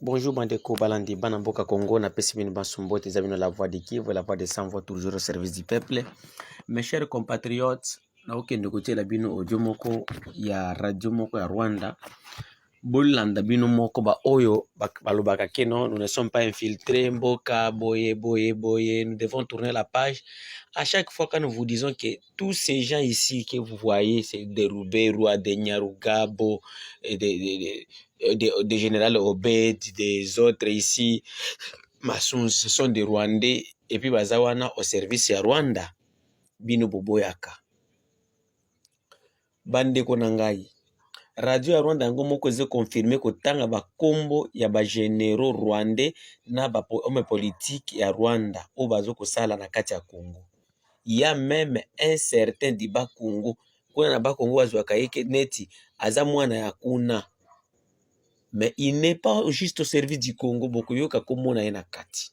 Bonjour Bandeko Balandi, Banamboka Congo, na Pessimine Basumbo, tes amis la voix de Kivu, la voix des sans-voix toujours au service du peuple. Mes chers compatriotes, na okende côté la bino audio moko ya radio moko ya Rwanda. Bolanda bino moko ba oyo balobaka keno, nous ne sommes pas infiltrés, mboka boye, nous devons tourner la page. À chaque fois que nous vous disons que tous ces gens ici que vous voyez, c'est des Rouberois, des Nyarugabo, des générales Obed, des autres ici, Massons, ce sont des Rwandais, et puis Bazawana au service ya Rwanda, bino boboyaka. Bande konangai. Radio ya Rwanda yango moko eze confirmer ko tanga ba kombo ya ba généraux rwandais na ba homme politique ya Rwanda o bazo ko sala na kati ya Congo. Il y a même un certain Diba Congo kuna na ba Congo azwaka yeke neti aza mwana ya kuna. Mais il n'est pas juste au service du Congo bokoyoka komona yana kati.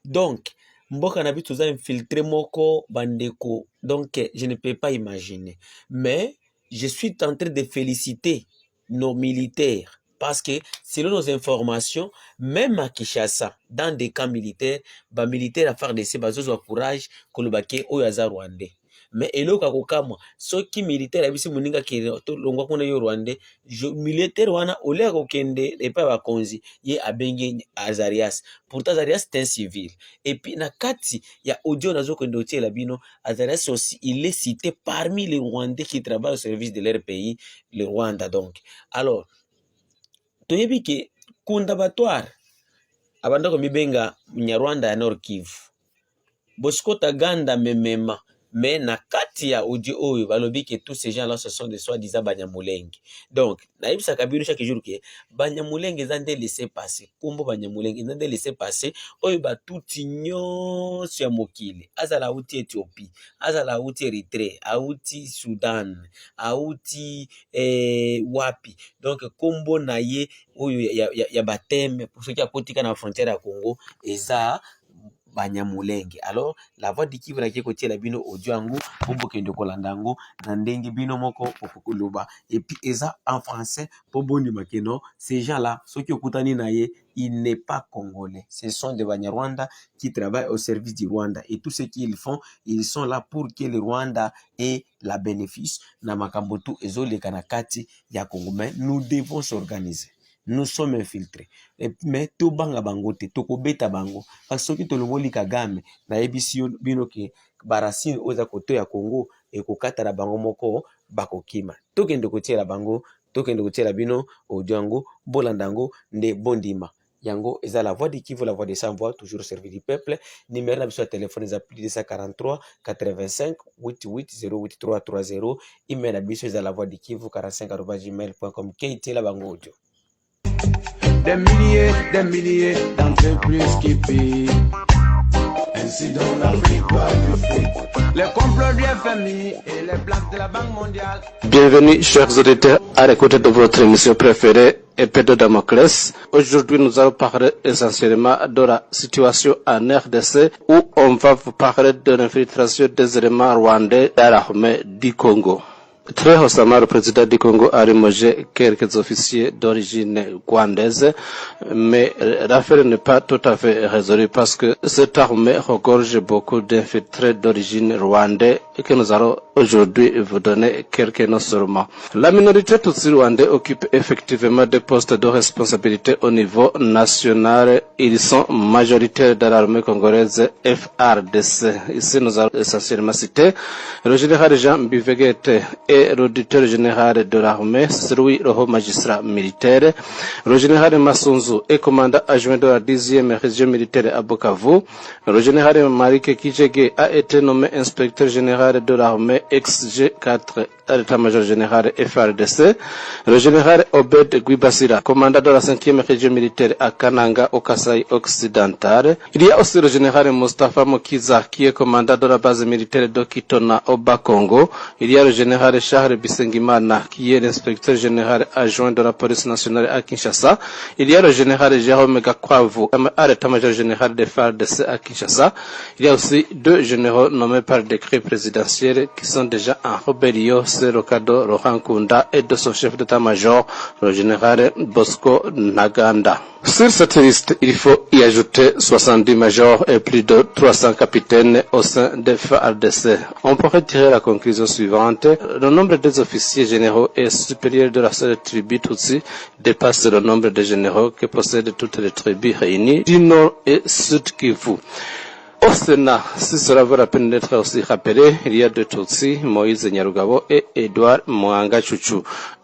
Donc mboka na bitu za infiltré moko bandeko. Donc je ne peux pas imaginer. Mais je suis en train de féliciter nos militaires parce que selon nos informations, même à Kinshasa, dans des camps militaires, les militaires à faire des bazozo courage kolobake oyaza rwandais. Mais eloka kokama soki militaire abisi muninga ke to longwa kuna yo rwandais, militaire wana ole kokende epa ba konzi ye abenge Azarias. Pourtant Azarias c'est un civil. Et puis na kati ya audio nazo kende otie la bino, Azarias aussi il est cité parmi les Rwandais qui travaillent au service de leur pays, le Rwanda donc. Alors toyebi ke kundabatoire abandako mibenga Nyarwanda ya Nord Kivu. Boskota ganda memema. Mais na kati ya audio oyo balobi que tous ces gens là ce sont des soi-disant Banyamulenge. Donc naibisa kabiru chaque jour que Banyamulenge zande laisser passer. Kumbo Banyamulenge zande laisser passer oyo ba tuti nyonso ya mokili. Azala uti Ethiopie, azala uti Eritrea, auti Sudan, auti wapi. Donc kombo na ye oyo ya bateme pour ceux qui a kotika na frontière ya Congo eza Banyamulenge. Alors la voix de Kivu na kiekotie la bino audio yango pombo kende kolanda yango na ndenge bino moko pokoloba et puis eza en français pour bondi makeno. Ces gens là ceux qui okutani na ye il n'est pas congolais, ce sont des Banyarwanda qui travaillent au service du Rwanda et tout ce qu'ils font ils sont là pour que le Rwanda ait la bénéfice na makambotu ezoleka na kati ya Congo. Mais nous devons s'organiser. Nous sommes infiltrés. Mais to banga bango te, to kobeta bango. Parce que to loboli Kagame, na ebisi bino ke barasine oza koto ya Congo, e kokata la bango moko bako kima. To kende kotie la bango, to kende kotie la bino, odiango, bolandango, nde bondima. Yango, eza la voix de Kivu, la voix de sans voix, toujours servi du peuple. Numéro na biso téléphone eza plus de 143 85 88 08 330. Email na biso eza la voix de Kivu 45@gmail.com. Keiti la bango audio. Des milliers d'entreprises qui payent. Ainsi dans l'Afrique va du fric. Les complots du FMI et les plaques de la Banque mondiale. Bienvenue chers auditeurs à l'écoute de votre émission préférée, Épée de Damoclès. Aujourd'hui nous allons parler essentiellement de la situation en RDC où on va vous parler de l'infiltration des éléments rwandais dans l'armée du Congo. Très récemment, le président du Congo a limogé quelques officiers d'origine rwandaise, mais l'affaire n'est pas tout à fait résolue parce que cette armée regorge beaucoup d'infiltrés d'origine rwandaise et que nous allons aujourd'hui vous donner quelques noms seulement. La minorité tutsi rwandais occupe effectivement des postes de responsabilité au niveau national. Ils sont majoritaires dans l'armée congolaise FARDC. Ici, nous allons essentiellement citer le général Jean Bivegete et l'auditeur général de l'armée, celui le haut magistrat militaire, le général Masunzu et commandant adjoint de la 10e région militaire à Bukavu. Le général Marike Kijege a été nommé inspecteur général de l'armée ex-G4 à l'état-major général FARDC. Le général Obed Guibasira, commandant de la 5e région militaire à Kananga au Kasai occidental. Il y a aussi le général Mustafa Mokiza qui est commandant de la base militaire de Kitona au Bas-Congo. Il y a le général Charles Bisengimana qui est l'inspecteur général adjoint de la police nationale à Kinshasa. Il y a le général Jérôme Gakwavu à l'état-major général de FARDC à Kinshasa. Il y a aussi deux généraux nommés par décret présidentiel qui sont sont déjà en rébellion. C'est le cas de Laurent Nkunda et de son chef d'état-major, le général Bosco Ntaganda. Sur cette liste, il faut y ajouter 70 majors et plus de 300 capitaines au sein des FARDC. On pourrait tirer la conclusion suivante. Le nombre des officiers généraux et supérieurs de la seule tribu Tutsi dépasse le nombre de généraux que possèdent toutes les tribus réunies du Nord et Sud Kivu. Au Sénat, si cela vaut la peine d'être aussi rappelé, il y a deux Tutsi, Moïse Nyarugabo et Edouard Mwanga Chuchu.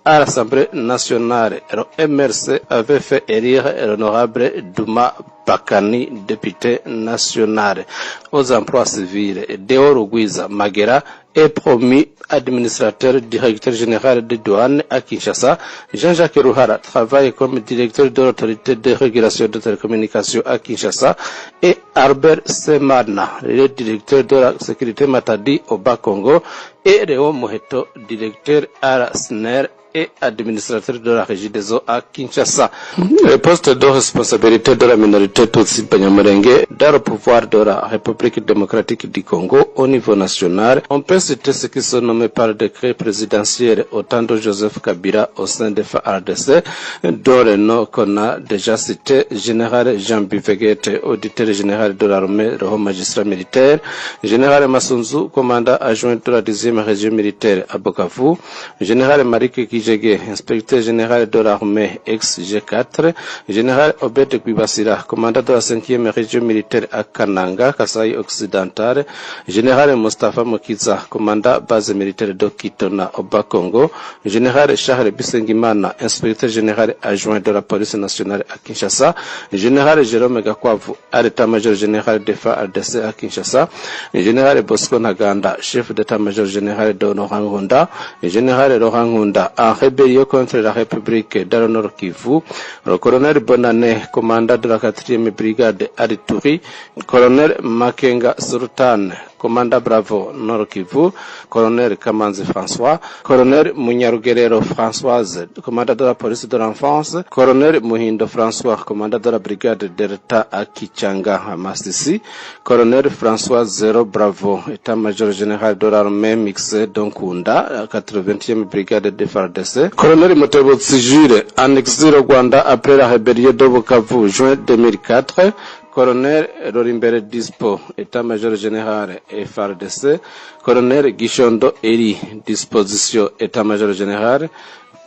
À l'Assemblée nationale, le MRC avait fait élire l'honorable Douma Bakani, député national. Aux emplois civils, Deo Rugwiza Magera est promu administrateur directeur général des douanes à Kinshasa. Jean-Jacques Ruhara travaille comme directeur de l'autorité de régulation de télécommunications à Kinshasa et Albert Semana, le directeur de la sécurité Matadi au Bas-Congo, et Léo Moheto, directeur à la SNER et administrateur de la régie des eaux à Kinshasa. Le poste de responsabilité de la minorité Tutsi Banyamulenge dans le pouvoir de la République démocratique du Congo au niveau national, on peut citer ceux qui sont nommés par décret présidentiel au temps de Joseph Kabila au sein des FARDC, dont le nom qu'on a déjà cité, général Jean Bivegete, auditeur général de l'armée, le haut magistrat militaire, général Massunzu, commandant adjoint de la 10e région militaire à Bukavu, général Marik Kijege, inspecteur général de l'armée ex-G4, général Obed Kwibasira, commandant de la 5e région militaire à Kananga, Kasai occidental, général Mustafa Mokiza, commandant base militaire de Kitona au Bas-Congo, général Charles Bisengimana, inspecteur général adjoint de la police nationale à Kinshasa, général Jérôme Gakwavu, à l'état-major général des FARDC à Kinshasa, général Bosco Ntaganda, chef d'état-major général de Laurent Nkunda, général Laurent Nkunda, en rébellion contre la République dans le Nord Kivu, le colonel Bonane, commandant de la 4e brigade à Ituri, colonel Makenga Sultan, commandant Bravo Nord Kivu, colonel Kamanzi François, colonel Munyarugerero Françoise, commandant de la police de l'enfance, colonel Muhindo François, commandant de la brigade d'État à Kichanga à Masisi, colonel François Zero Bravo, état-major général de l'armée mixée d'Onkunda, 80e brigade de FARDC, colonel Motebo Tsijure, en exil au Rwanda après la rébellion de Bukavu, juin 2004, colonel Rorimbere Dispo, état-major général et FARDC, colonel Gishondo Eri, disposition état-major général,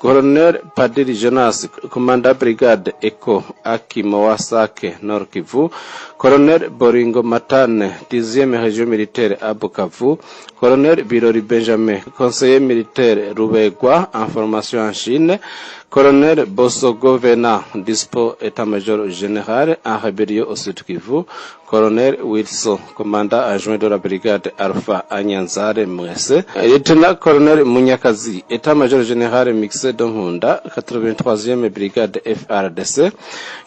colonel Padiri Jonas, commandant brigade Eko Akimawasake, Nord Kivu, colonel Boringo Matane, 10e région militaire à Bukavu, colonel Birori Benjamin, conseiller militaire Rubegwa, en formation en Chine, colonel Bosogo Vena, dispo état-major général en rébellion au Sud Kivu, colonel Wilson, commandant adjoint de la brigade Alpha à Nyanzare Mwese, lieutenant colonel Munyakazi, état-major général mixé d'Onkunda, 83e brigade FARDC,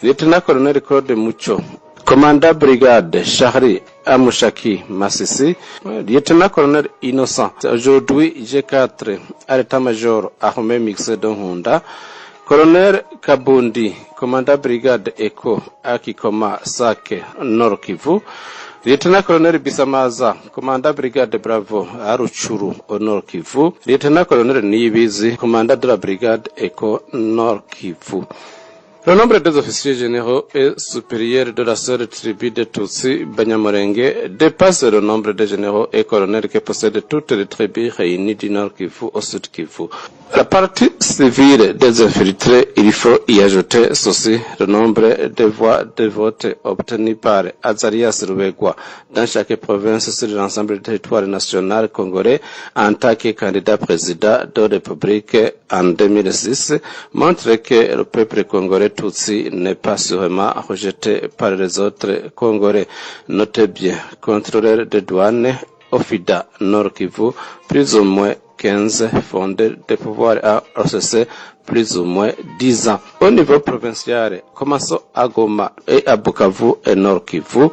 lieutenant colonel Claude Mucho, commandant brigade Charlie Amouchaki Massissi, lieutenant-colonel Innocent, aujourd'hui G4 à l'état-major armée mixée d'Onkunda, colonel Kabundi, commandant brigade Eko Akikoma Sake Nord Kivu, lieutenant-colonel Bisamaza, commandant brigade Bravo à Ruchuru au Nord Kivu, lieutenant-colonel Niyibizi, commandant de la brigade Eko Nord Kivu. Le nombre des officiers généraux et supérieurs de la seule tribu de Tutsi Banyamulenge dépasse le nombre de généraux et colonels que possèdent toutes les tribus réunies du Nord Kivu au Sud Kivu. La partie civile des infiltrés, il faut y ajouter ceci, le nombre de voix de vote obtenues par Azarias Rubegwa dans chaque province sur l'ensemble du territoire national congolais en tant que candidat président de la République en 2006 montre que le peuple congolais Tutsi n'est pas sûrement rejeté par les autres Congolais. Notez bien, contrôleur de douane Ofida Nord Kivu, plus ou moins 15 fondés de pouvoir à RCC plus ou moins 10 ans. Au niveau provincial, commençons à Goma et à Bukavu et Nord Kivu,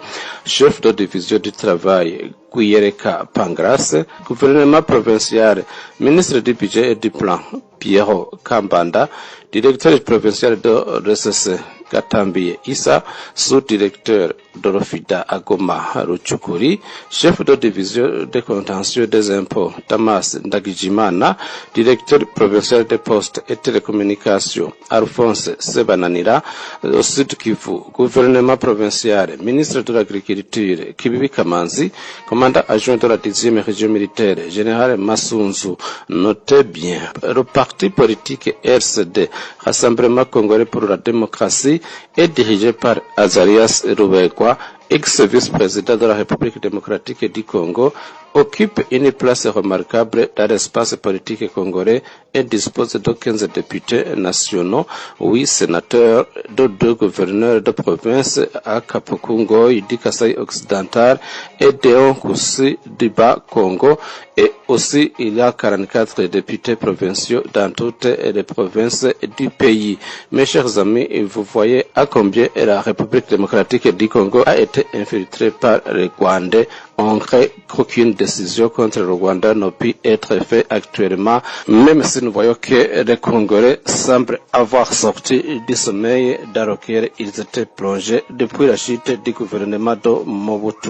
chef de division du travail Kuyereka Pangras, gouvernement provincial, ministre du budget et du plan Piero Kambanda, directeur provincial de RSC Katambi Issa, sous-directeur Dorofida Agoma Ruchukuri, chef de division des contentieux des impôts Tamas Ndagijimana, directeur provincial des postes et télécommunications Alphonse Sebananira, au Sud Kivu, gouvernement provincial, ministre de l'agriculture Kibibi Kamanzi, commandant adjoint de la 10e région militaire, général Massunzu. Notez bien, le parti politique RCD, Rassemblement Congolais pour la démocratie, est dirigé par Azarias Rubekwa, ex-vice-président de la République démocratique du Congo, occupe une place remarquable dans l'espace politique congolais et dispose de 15 députés nationaux, 8 sénateurs, de 2 gouverneurs de province à Kapukungo, du Kasaï occidental et de Koussi du Bas-Congo. Et aussi, il y a 44 députés provinciaux dans toutes les provinces du pays. Mes chers amis, vous voyez à combien la République démocratique du Congo a été infiltrée par les Rwandais. On crée qu'aucune décision contre le Rwanda n'a pu être faite actuellement, même si nous voyons que les Congolais semblent avoir sorti du sommeil dans lequel ils étaient plongés depuis la chute du gouvernement de Mobutu.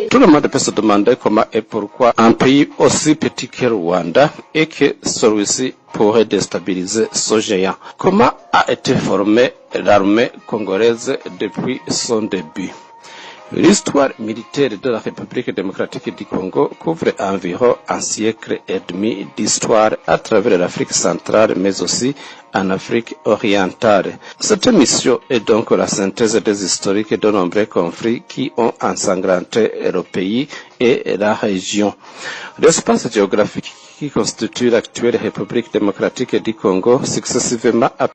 Tout le monde peut se demander comment et pourquoi un pays aussi petit que le Rwanda et que celui-ci pourrait déstabiliser ce géant. Comment a été formée l'armée congolaise depuis son début? L'histoire militaire de la République démocratique du Congo couvre environ un siècle et demi d'histoire à travers l'Afrique centrale, mais aussi en Afrique orientale. Cette mission est donc la synthèse des historiques de nombreux conflits qui ont ensanglanté le pays et la région. L'espace géographique qui constitue l'actuelle République démocratique du Congo, successivement